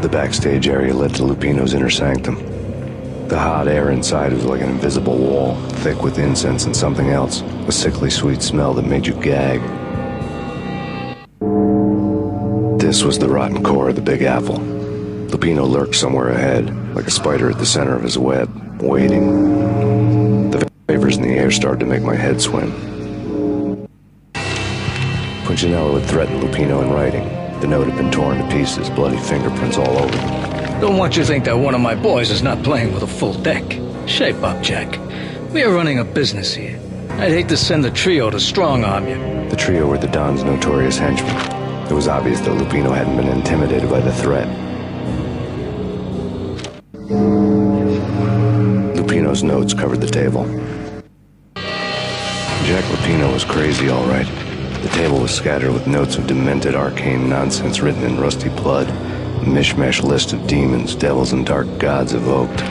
The backstage area led to Lupino's inner sanctum. The hot air inside was like an invisible wall, thick with incense and something else, a sickly sweet smell that made you gag. This was the rotten core of the Big Apple. Lupino lurked somewhere ahead, like a spider at the center of his web, waiting. The vapors in the air started to make my head swim. Punchinello had threatened Lupino in writing. The note had been torn to pieces, bloody fingerprints all over it. Don't want you to think that one of my boys is not playing with a full deck. Shape up, Jack. We are running a business here. I'd hate to send the trio to strong-arm you. The trio were the Don's notorious henchmen. It was obvious that Lupino hadn't been intimidated by the threat. Lupino's notes covered the table. Jack Lupino was crazy, all right. The table was scattered with notes of demented arcane nonsense written in rusty blood. A mishmash list of demons, devils, and dark gods evoked.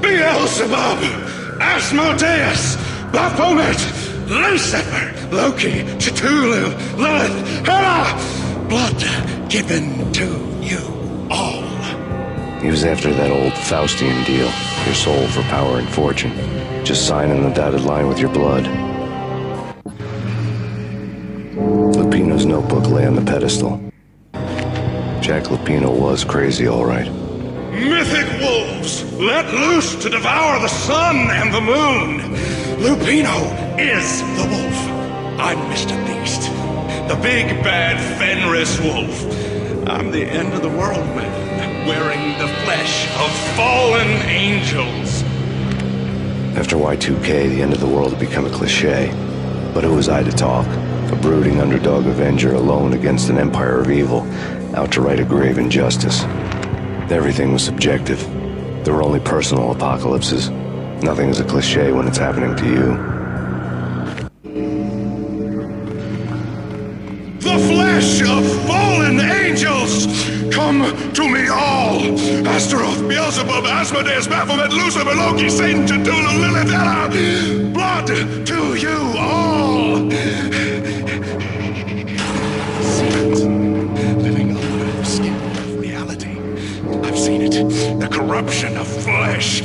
Beelzebub, Asmodeus, Baphomet, Lucifer, Loki, Cthulhu, Lilith, Hera, blood given to you all. He was after that old Faustian deal, your soul for power and fortune. Just sign on the dotted line with your blood. Lupino's notebook lay on the pedestal. Jack Lupino was crazy, all right. Mythic wolves, let loose to devour the sun and the moon. Lupino is the wolf. I'm Mr. Beast, the big bad Fenris wolf. I'm the end of the world man, wearing the flesh of fallen angels. After Y2K, the end of the world had become a cliché. But who was I to talk? A brooding underdog avenger alone against an empire of evil, out to right a grave injustice. Everything was subjective. There were only personal apocalypses. Nothing is a cliché when it's happening to you. The flesh of fallen angels! Come to me all! Astaroth, Beelzebub, Asmodeus, Baphomet, Lucifer, Loki, Satan, Cthulhu, Lilith, Hera! Blood to you all! See it. Living under the skin of reality. I've seen it. The corruption of flesh.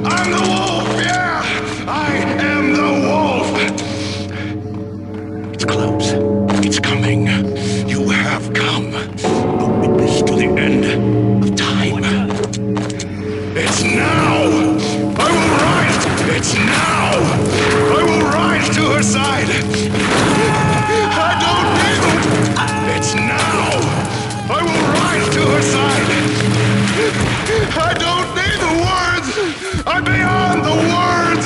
I'm the wolf, yeah! I am the wolf! It's close. It's coming. You have come. A witness to the end of time. It's now! I will rise! It's now! I will rise to her side! I don't need... It's now! I will rise to her side! I don't need the words! I'm beyond the words!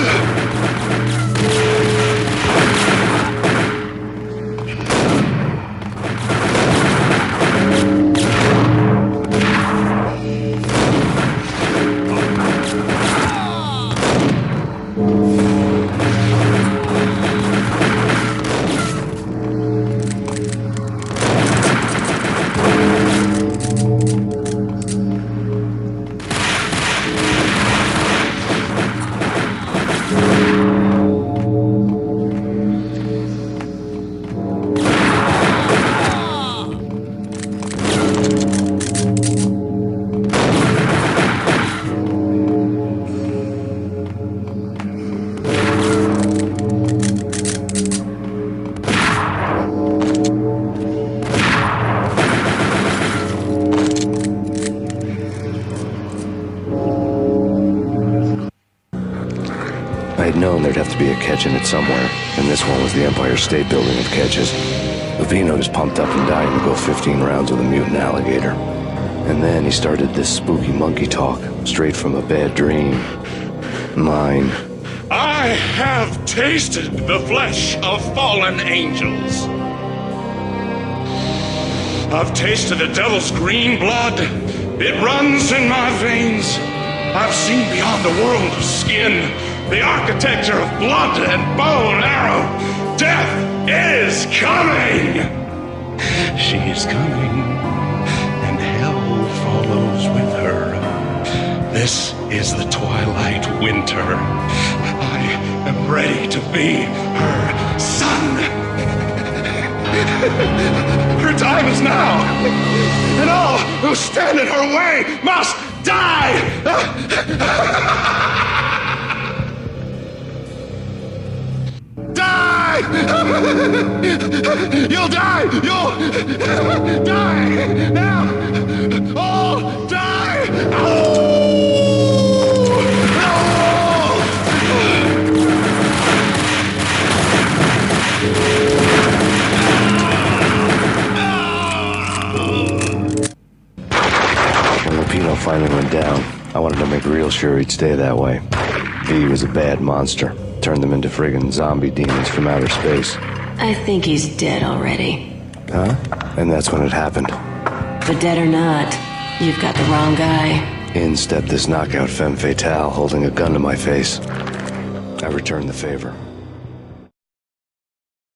There'd have to be a catch in it somewhere, and this one was the Empire State Building of catches. Lupino was pumped up and dying to go 15 rounds with a mutant alligator. And then he started this spooky monkey talk, straight from a bad dream. Mine. I have tasted the flesh of fallen angels. I've tasted the devil's green blood. It runs in my veins. I've seen beyond the world of skin, the architecture of blood and bow and arrow. Death is coming! She is coming, and hell follows with her. This is the twilight winter. I am ready to be her son. Her time is now, and all who stand in her way must die! Die! You'll die! You'll die! Now! All die! Oh! When Lupino finally went down, I wanted to make real sure he'd stay that way. V was a bad monster. Turned them into friggin' zombie demons from outer space. I think he's dead already. Huh? And that's when it happened. But dead or not, you've got the wrong guy. In stepped this knockout femme fatale holding a gun to my face. I returned the favor.